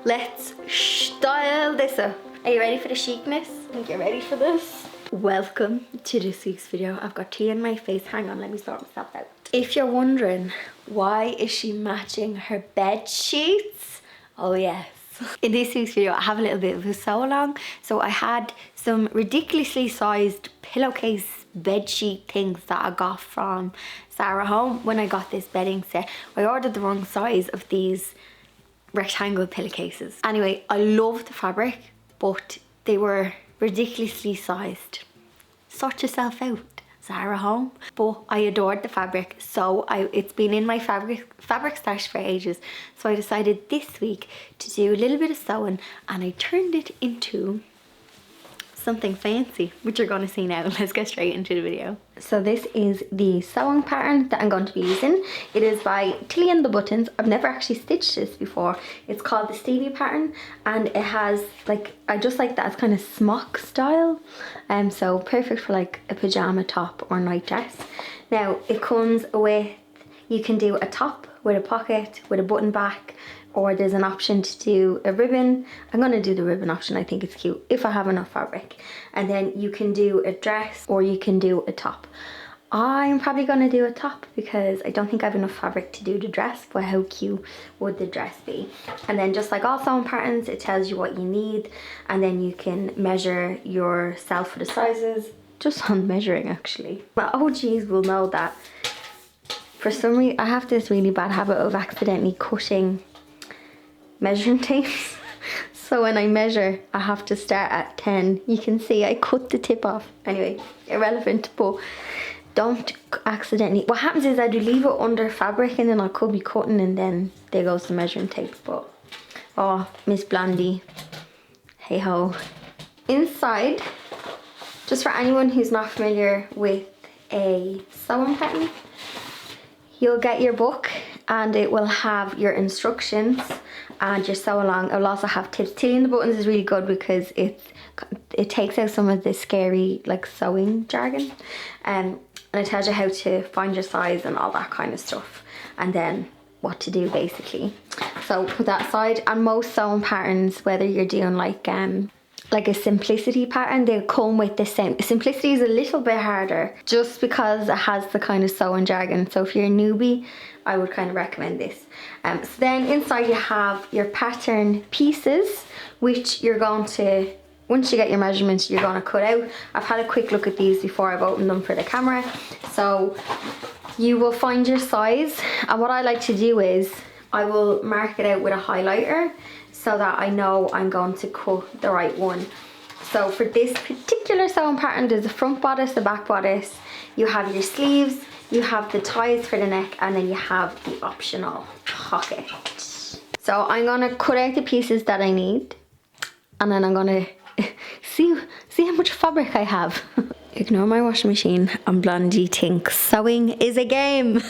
let's style this up. Are you ready for the chicness? I think you're ready for this. Welcome to this week's video. I've got tea in my face. Hang on, let me sort myself out. If you're wondering, why is she matching her bed sheets? Oh yes. In this week's video, I have a little bit of a sew along. So I had some ridiculously sized pillowcase bed sheet things that I got from Sarah Home when I got this bedding set. I ordered the wrong size of these rectangle pillowcases. Anyway, I love the fabric, but they were ridiculously sized. Sort yourself out, Sarah Home. But I adored the fabric, so it's been in my fabric stash for ages. So I decided this week to do a little bit of sewing, and I turned it into something fancy, which you're going to see now. Let's get straight into the video. So this is the sewing pattern that I'm going to be using. It is by Tilly The Buttons. I've never actually stitched this before. It's called the Stevie pattern, and it has like, I just like that it's kind of smock style, so perfect for like a pajama top or night dress. Now it comes with, you can do a top with a pocket with a button back, or there's an option to do a ribbon. I'm gonna do the ribbon option, I think it's cute, if I have enough fabric. And then you can do a dress or you can do a top. I'm probably gonna do a top because I don't think I have enough fabric to do the dress, but how cute would the dress be? And then just like all sewing patterns, it tells you what you need, and then you can measure yourself for the sizes, just on measuring actually. My OGs will know that for some reason, I have this really bad habit of accidentally cutting measuring tapes. So when I measure, I have to start at 10. You can see I cut the tip off. Anyway, irrelevant, but don't accidentally. What happens is I do leave it under fabric, and then I could be cutting, and then there goes the measuring tape. But oh, Miss Blondie, hey ho. Inside, just for anyone who's not familiar with a sewing pattern, you'll get your book and it will have your instructions and your sew along. It will also have tips. Tilly The Buttons is really good because it takes out some of the scary like sewing jargon, and it tells you how to find your size and all that kind of stuff, and then what to do basically. So put that aside. And most sewing patterns, whether you're doing like a simplicity pattern, they come with the same. Simplicity is a little bit harder just because it has the kind of sewing jargon. So if you're a newbie, I would kind of recommend this. So then inside you have your pattern pieces, which you're going to, once you get your measurements, you're going to cut out. I've had a quick look at these before I've opened them for the camera. So you will find your size, and what I like to do is I will mark it out with a highlighter so that I know I'm going to cut the right one. So for this particular sewing pattern, there's a front bodice, the back bodice, you have your sleeves, you have the ties for the neck, and then you have the optional pocket. So I'm gonna cut out the pieces that I need, and then I'm gonna see how much fabric I have. Ignore my washing machine, and Blondie thinks sewing is a game.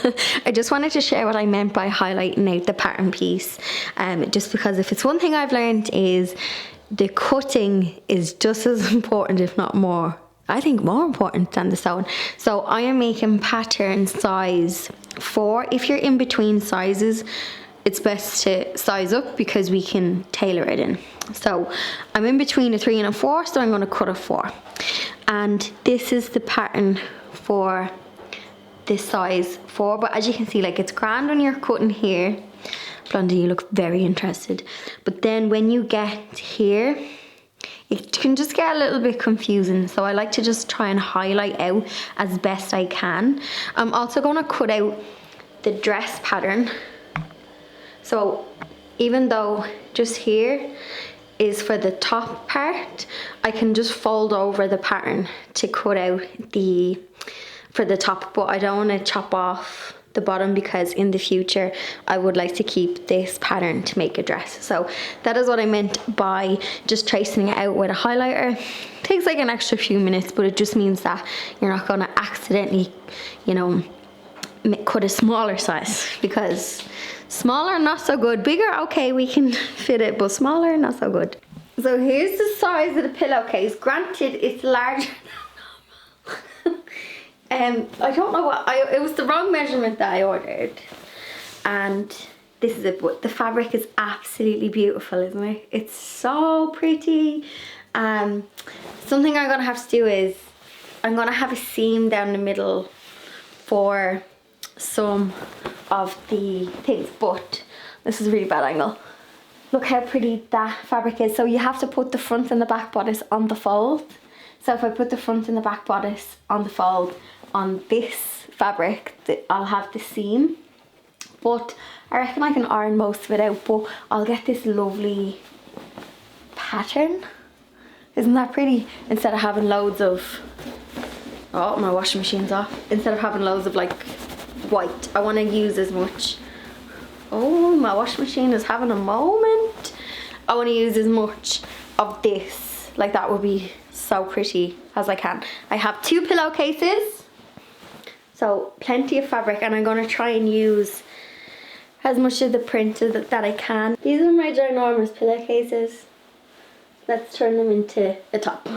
I just wanted to share what I meant by highlighting out the pattern piece, just because if it's one thing I've learned is the cutting is just as important, if not more. I think more important than the sewing. So I am making pattern size 4. If you're in between sizes, it's best to size up because we can tailor it in. So I'm in between a 3 and a 4, so I'm going to cut a 4. And this is the pattern for this size 4. But as you can see, like, it's grand when you're cutting here. Blondie, you look very interested. But then when you get here, it can just get a little bit confusing. So I like to just try and highlight out as best I can. I'm also going to cut out the dress pattern. So even though just here is for the top part, I can just fold over the pattern to cut out for the top, but I don't want to chop off the bottom because in the future I would like to keep this pattern to make a dress. So that is what I meant by just tracing it out with a highlighter. It takes like an extra few minutes, but it just means that you're not going to accidentally, you know, cut a smaller size, because smaller not so good. Bigger, okay, we can fit it, but smaller not so good. So here's the size of the pillowcase. Granted, it's larger I don't know what, it was the wrong measurement that I ordered, and this is it, but the fabric is absolutely beautiful, isn't it? It's so pretty. Something I'm gonna have to do is I'm gonna have a seam down the middle for some of the things, but this is a really bad angle. Look how pretty that fabric is. So you have to put the front and the back bodice on the fold. So if I put the front and the back bodice on the fold on this fabric, I'll have the seam. But I reckon I can iron most of it out, but I'll get this lovely pattern. Isn't that pretty? Instead of having loads of, oh, my washing machine's off. Instead of having loads of like white, I want to use as much, oh, my washing machine is having a moment. I want to use as much of this, like that would be so pretty, as I can. I have 2 pillowcases, so plenty of fabric, and I'm going to try and use as much of the print that I can. These are my ginormous pillowcases. Let's turn them into a top.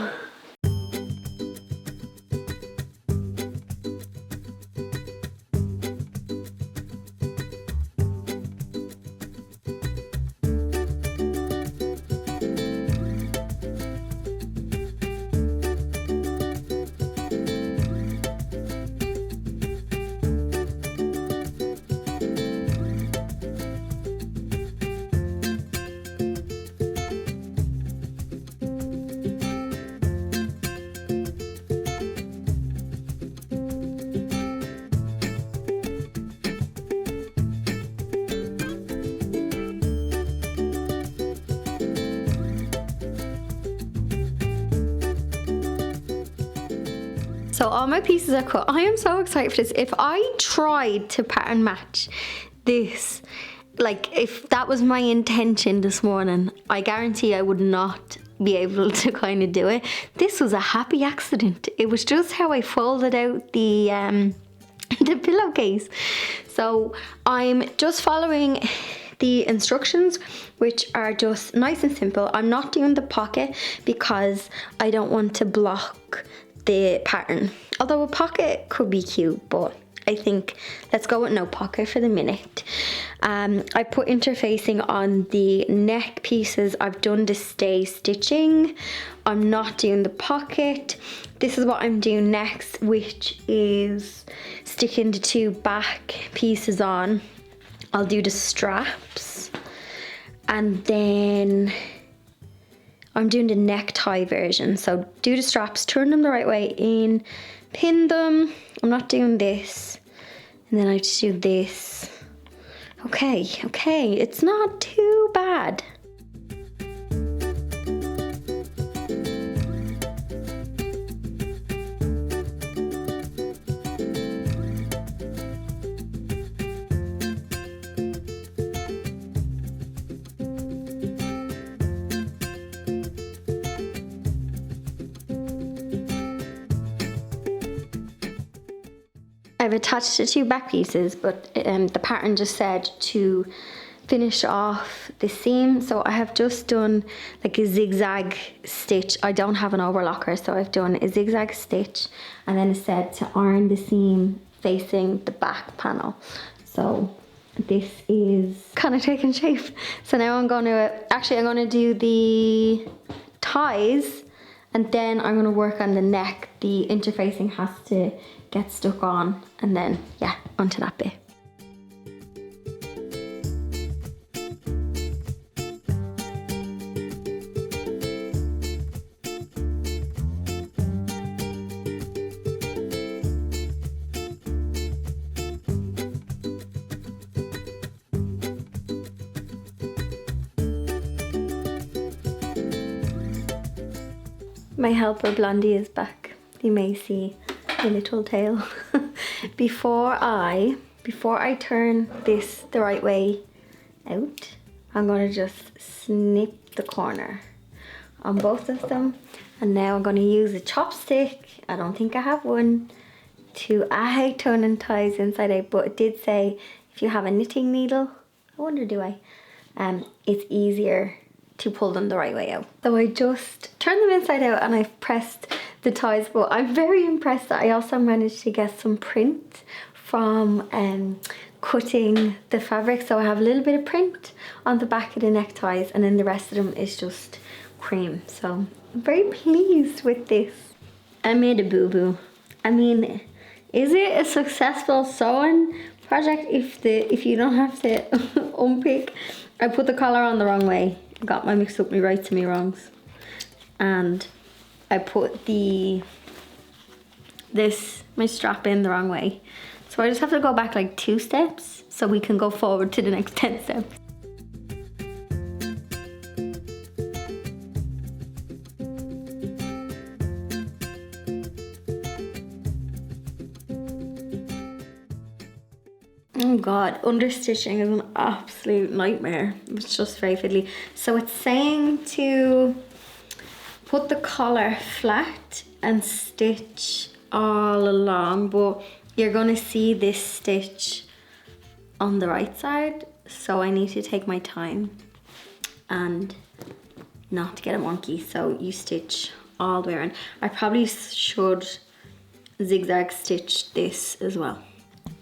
So all my pieces are cut. I am so excited for this. If I tried to pattern match this, like if that was my intention this morning, I guarantee I would not be able to kind of do it. This was a happy accident. It was just how I folded out the pillowcase. So I'm just following the instructions, which are just nice and simple. I'm not doing the pocket because I don't want to block the pattern. Although a pocket could be cute, but I think let's go with no pocket for the minute. I put interfacing on the neck pieces. I've done the stay stitching. I'm not doing the pocket. This is what I'm doing next, which is sticking the 2 back pieces on. I'll do the straps, and then I'm doing the necktie version. So do the straps, turn them the right way in, pin them. I'm not doing this. And then I just do this. Okay, it's not too bad. I've attached the 2 back pieces, but the pattern just said to finish off the seam. So I have just done like a zigzag stitch. I don't have an overlocker, so I've done a zigzag stitch, and then it said to iron the seam facing the back panel. So this is kind of taking shape. So now I'm going to do the ties, and then I'm going to work on the neck. The interfacing has to get stuck on, and then yeah, onto that bit. My helper Blondie is back. You may see a little tail. Before I turn this the right way out, I'm gonna just snip the corner on both of them, and now I'm gonna use a chopstick, I don't think I have one, to add turning ties inside out, but it did say if you have a knitting needle, I wonder do I, it's easier to pull them the right way out. So I just turned them inside out and I've pressed the ties, but I'm very impressed that I also managed to get some print from cutting the fabric, so I have a little bit of print on the back of the neckties and then the rest of them is just cream. So I'm very pleased with this. I made a boo-boo. I mean, is it a successful sewing project if you don't have to unpick? I put the collar on the wrong way. Got my mixed up my rights and my wrongs. And I put my strap in the wrong way. So I just have to go back like 2 steps so we can go forward to the next 10 steps. Oh God, understitching is an absolute nightmare. It's just very fiddly. So it's saying to put the collar flat and stitch all along, but you're gonna see this stitch on the right side, so I need to take my time and not get it wonky. So you stitch all the way around. I probably should zigzag stitch this as well.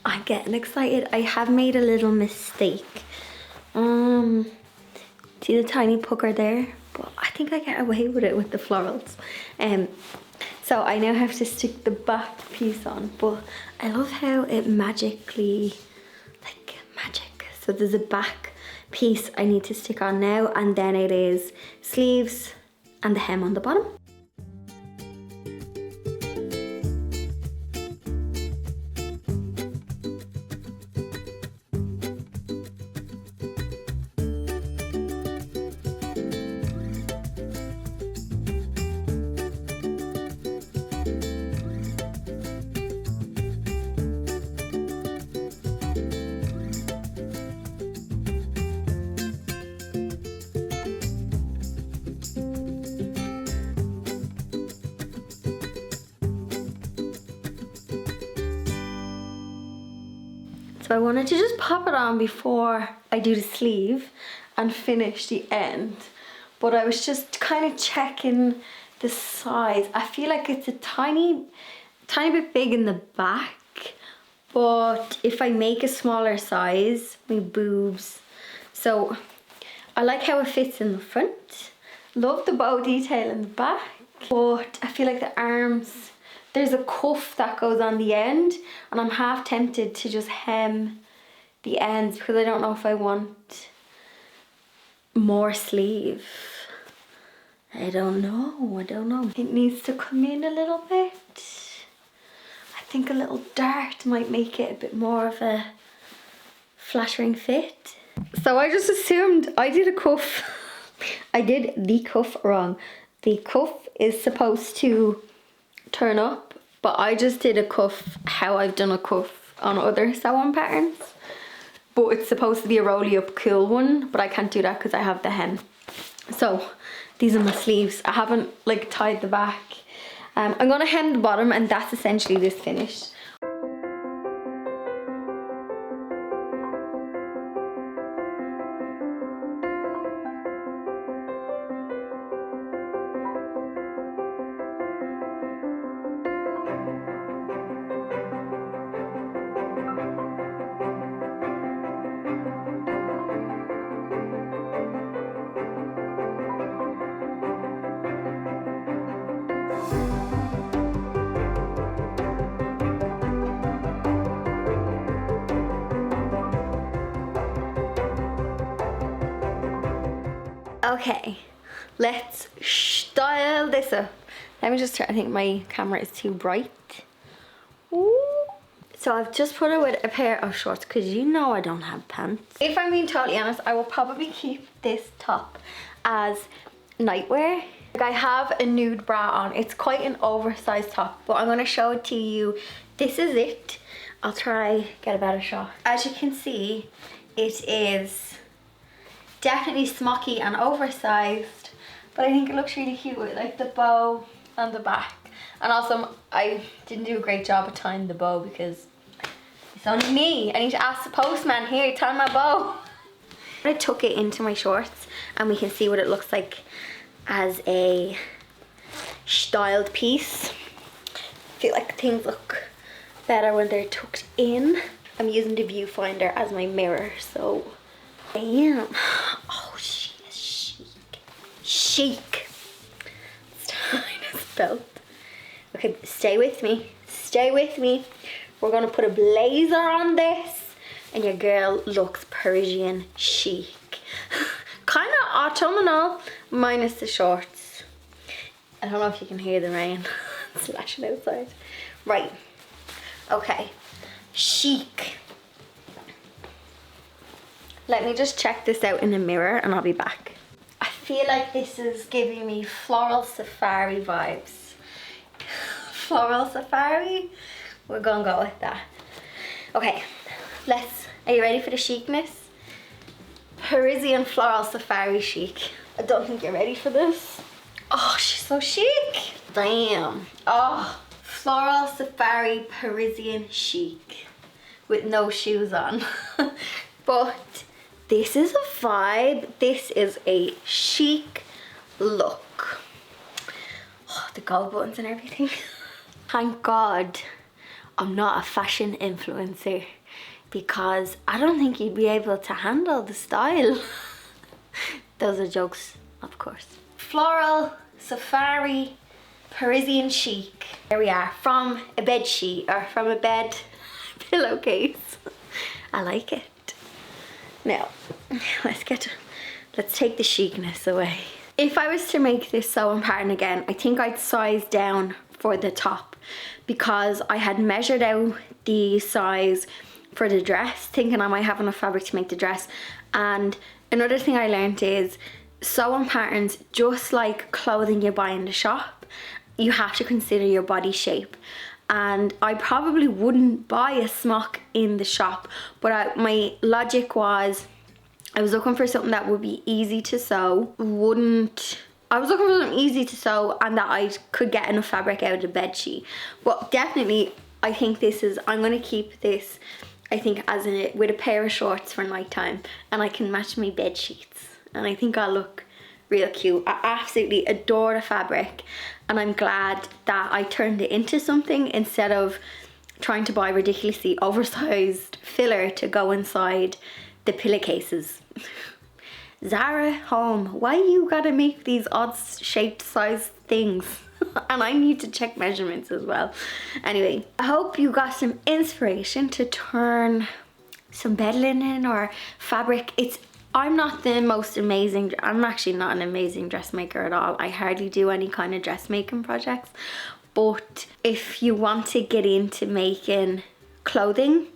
I'm getting excited. I have made a little mistake. See the tiny pucker there? But I think I get away with it with the florals. So I now have to stick the back piece on, but I love how it magically, like magic. So there's a back piece I need to stick on now, and then it is sleeves and the hem on the bottom. So I wanted to just pop it on before I do the sleeve and finish the end. But I was just kind of checking the size. I feel like it's a tiny bit big in the back. But if I make a smaller size, my boobs. So I like how it fits in the front. Love the bow detail in the back. But I feel like the arms, there's a cuff that goes on the end, and I'm half tempted to just hem the ends because I don't know if I want more sleeve. I don't know. It needs to come in a little bit. I think a little dart might make it a bit more of a flattering fit. So I just assumed I did a cuff. I did the cuff wrong. The cuff is supposed to turn up, but I just did a cuff how I've done a cuff on other sew-on patterns, but it's supposed to be a rolly up cool one, but I can't do that because I have the hem. So these are my sleeves. I haven't like tied the back. I'm gonna hem the bottom, and that's essentially this finish. Okay, let's style this up. Let me just turn, I think my camera is too bright. Ooh. So I've just put it with a pair of shorts because you know I don't have pants. If I'm being totally honest, I will probably keep this top as nightwear. Like, I have a nude bra on. It's quite an oversized top, but I'm going to show it to you. This is it. I'll try get a better shot. As you can see, it is definitely smocky and oversized, but I think it looks really cute with like the bow on the back. And also I didn't do a great job of tying the bow because it's only me. I need to ask the postman, here, tie my bow. I tuck it into my shorts and we can see what it looks like as a styled piece. I feel like things look better when they're tucked in. I'm using the viewfinder as my mirror, so damn. Oh, she is chic. Chic. It's trying to spell. Okay, stay with me. Stay with me. We're gonna put a blazer on this, and your girl looks Parisian chic. Kind of autumnal, minus the shorts. I don't know if you can hear the rain slashing outside. Right. Okay. Chic. Let me just check this out in the mirror and I'll be back. I feel like this is giving me floral safari vibes. Floral safari? We're gonna go with that. Okay, are you ready for the chicness? Parisian floral safari chic. I don't think you're ready for this. Oh, she's so chic. Damn. Oh, floral safari Parisian chic with no shoes on. But this is a vibe. This is a chic look. Oh, the gold buttons and everything. Thank God I'm not a fashion influencer, because I don't think you'd be able to handle the style. Those are jokes, of course. Floral safari Parisian chic. There we are, from a bed sheet or from a bed pillowcase. I like it. Now, let's take the chicness away. If I was to make this sewing pattern again, I think I'd size down for the top, because I had measured out the size for the dress, thinking I might have enough fabric to make the dress. And another thing I learned is sewing patterns, just like clothing you buy in the shop, you have to consider your body shape. And I probably wouldn't buy a smock in the shop, but my logic was I was looking for something that would be easy to sew, I was looking for something easy to sew and that I could get enough fabric out of the bed sheet. But definitely, I think I'm gonna keep this, I think, with a pair of shorts for nighttime, and I can match my bed sheets, and I think I'll look real cute. I absolutely adore the fabric, and I'm glad that I turned it into something instead of trying to buy ridiculously oversized filler to go inside the pillowcases. Zara home, why you gotta make these odd shaped size things? And I need to check measurements as well. Anyway, I hope you got some inspiration to turn some bed linen or fabric. I'm actually not an amazing dressmaker at all. I hardly do any kind of dressmaking projects. But if you want to get into making clothing,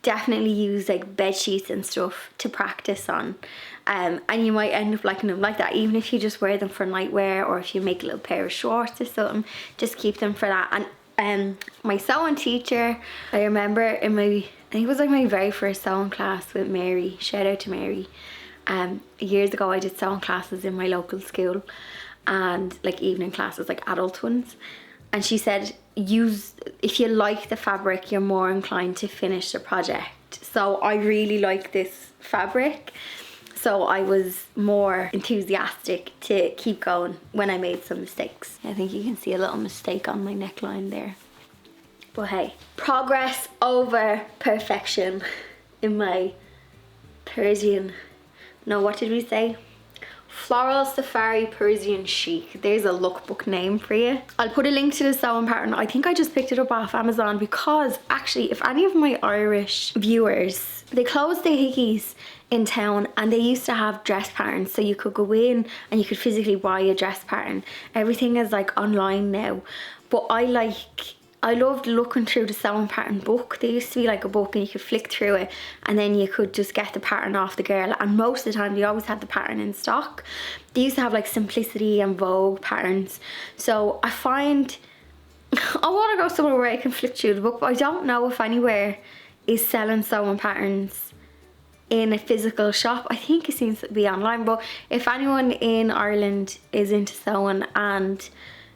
definitely use like bed sheets and stuff to practice on. And you might end up liking them like that, even if you just wear them for nightwear, or if you make a little pair of shorts or something, just keep them for that. And my sewing teacher, I remember I think it was like my very first sewing class with Mary, shout out to Mary. Years ago I did sewing classes in my local school, and like evening classes, like adult ones. And she said, if you like the fabric, you're more inclined to finish the project. So I really like this fabric. So I was more enthusiastic to keep going when I made some mistakes. I think you can see a little mistake on my neckline there. But hey, progress over perfection in my Parisian, no, what did we say? Floral Safari Parisian Chic. There's a lookbook name for you. I'll put a link to the sewing pattern. I think I just picked it up off Amazon, because actually, if any of my Irish viewers, they closed the Hickeys in town and they used to have dress patterns, so you could go in and you could physically buy a dress pattern. Everything is like online now, but I loved looking through the sewing pattern book. There used to be like a book and you could flick through it and then you could just get the pattern off the girl, and most of the time they always had the pattern in stock. They used to have like Simplicity and Vogue patterns, so I find I want to go somewhere where I can flick through the book, but I don't know if anywhere is selling sewing patterns in a physical shop. I think it seems to be online, but if anyone in Ireland is into sewing and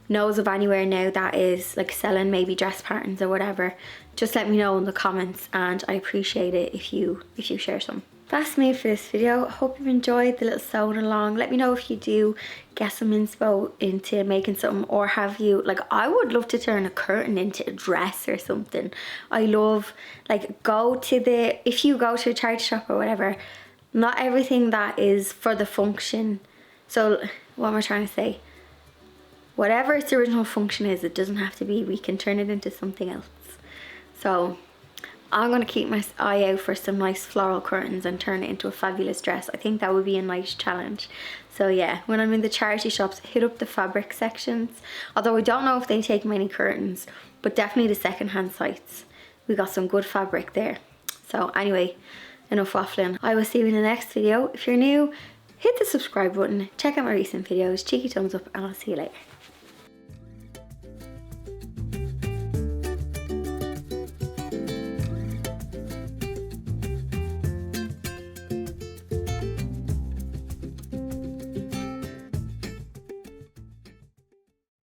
knows of anywhere now that is like selling maybe dress patterns or whatever, just let me know in the comments, and I appreciate it if you share some. that's me for this video. I hope you've enjoyed the little sewing along. Let me know if you do get some inspo into making something, or have you, like, I would love to turn a curtain into a dress or something. I love, like, if you go to a charity shop or whatever, not everything that is for the function. So what am I trying to say? Whatever its original function is, it doesn't have to be, we can turn it into something else. So I'm going to keep my eye out for some nice floral curtains and turn it into a fabulous dress. I think that would be a nice challenge. So yeah, when I'm in the charity shops, hit up the fabric sections. Although I don't know if they take many curtains, but definitely the secondhand sites. We got some good fabric there. So anyway, enough waffling. I will see you in the next video. If you're new, hit the subscribe button, check out my recent videos, cheeky thumbs up, and I'll see you later.